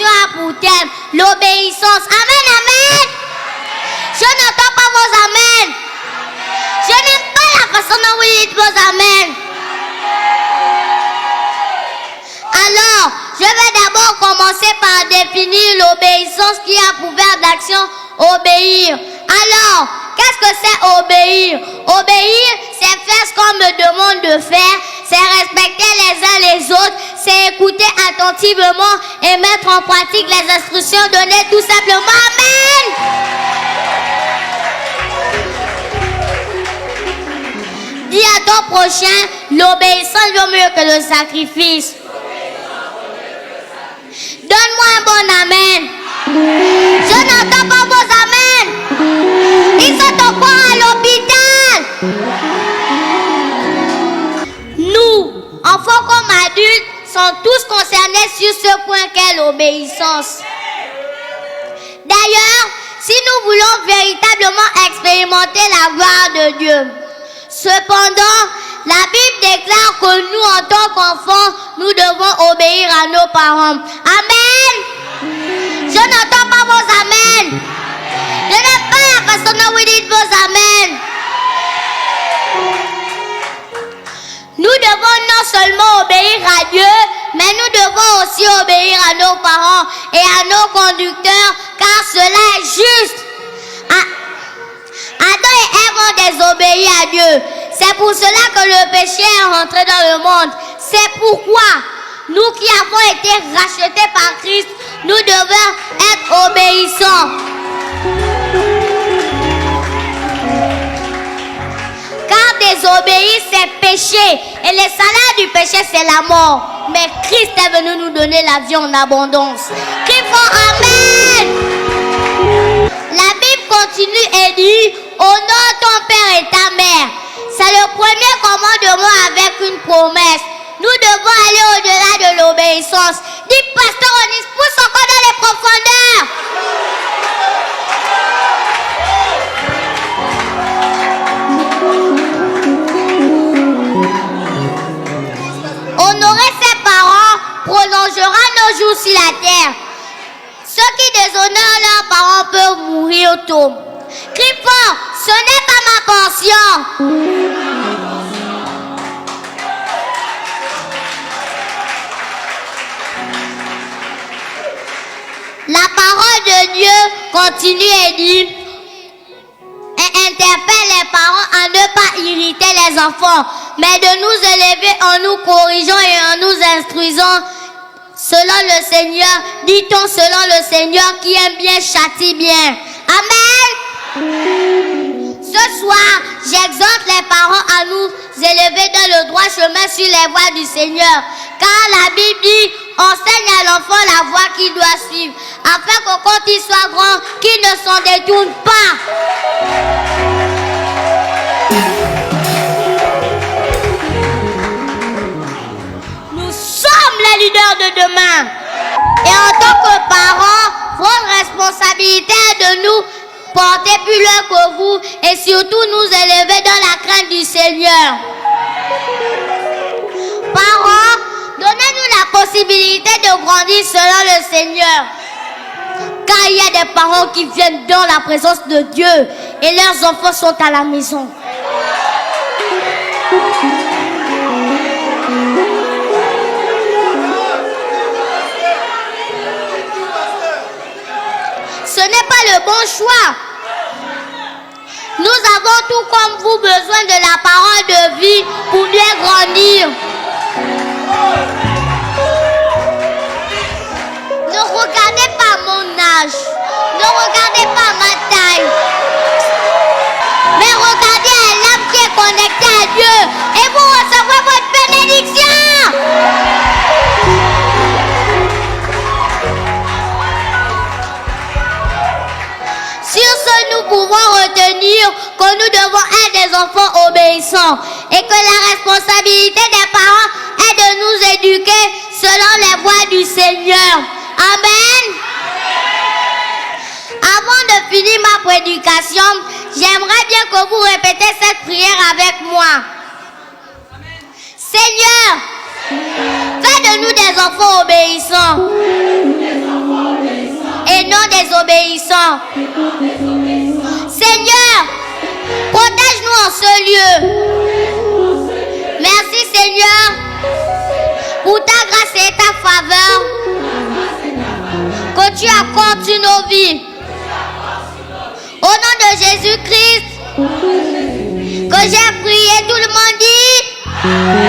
a pour thème l'obéissance. Amen, amen. Je n'entends pas vos amen. Je n'aime pas la façon dont vous dites vos amen. Alors, je vais d'abord commencer par définir l'obéissance qui a pour verbe d'action obéir. Alors, qu'est-ce que c'est obéir? Obéir, c'est faire ce qu'on me demande de faire, c'est respecter les uns les autres, c'est écouter attentivement et mettre en pratique les instructions données tout simplement. Amen! Dis à ton prochain, l'obéissance vaut mieux que le sacrifice. Donne-moi un bon amen. Je n'entends pas vos amen. Ils sont encore à l'hôpital. Nous, enfants comme adultes, sommes tous concernés sur ce point qu'est l'obéissance. D'ailleurs, si nous voulons véritablement expérimenter la gloire de Dieu, cependant, la Bible déclare que nous, en tant qu'enfants, nous devons obéir à nos parents. Amen. Je n'entends pas vos amen. Je n'aime pas la façon dont vous dites vos amen. Nous devons non seulement obéir à Dieu, mais nous devons aussi obéir à nos parents et à nos conducteurs, car cela est juste. Adam et Ève ont désobéi à Dieu. C'est pour cela que le péché est rentré dans le monde. C'est pourquoi nous qui avons été rachetés par Christ, nous devons être obéissants. Car désobéir, c'est péché. Et le salaire du péché, c'est la mort. Mais Christ est venu nous donner la vie en abondance. Crie fort Amen. La Bible continue et dit, honore ton père et ta mère. C'est le premier commandement avec une promesse. Nous devons aller au-delà de l'obéissance. Dis, pasteur, on y pousse encore dans les profondeurs. Honorer ses parents prolongera nos jours sur la terre. Ceux qui déshonorent leurs parents peuvent mourir tôt. Crie fort, ce n'est pas ma portion. La parole de Dieu continue et dit, et interpelle les parents à ne pas irriter les enfants, mais de nous élever en nous corrigeant et en nous instruisant selon le Seigneur. Dit-on selon le Seigneur qui aime bien châtie bien. Amen. Ce soir, j'exhorte les parents à nous élever dans le droit chemin sur les voies du Seigneur. Car la Bible dit, enseigne à l'enfant la voie qu'il doit suivre, afin que quand il soit grand, qu'il ne s'en détourne pas. Nous sommes les leaders de demain. Et en tant que parents, votre responsabilité est de nous porter plus loin que vous et surtout nous élever dans la crainte du Seigneur. Parents, donnez-nous la possibilité de grandir selon le Seigneur. Car il y a des parents qui viennent dans la présence de Dieu et leurs enfants sont à la maison. Ce n'est pas le bon choix. Nous avons tout comme vous besoin de la parole de vie pour bien grandir. Ne regardez pas mon âge. Ne regardez pas ma taille. Mais regardez à l'âme qui est connectée à Dieu et vous recevrez votre bénédiction. Sur ce, nous pouvons retenir que nous devons être des enfants obéissants et que la responsabilité des parents est de nous éduquer selon les voies du Seigneur. Amen. Avant de finir ma prédication, j'aimerais bien que vous répétez cette prière avec moi. Seigneur, fais de nous des enfants obéissants. et non désobéissants. Seigneur, protège-nous en ce lieu. Merci Seigneur pour ta grâce et ta faveur que tu accordes sur nos vies. Au nom de Jésus-Christ, que j'ai prié, tout le monde dit.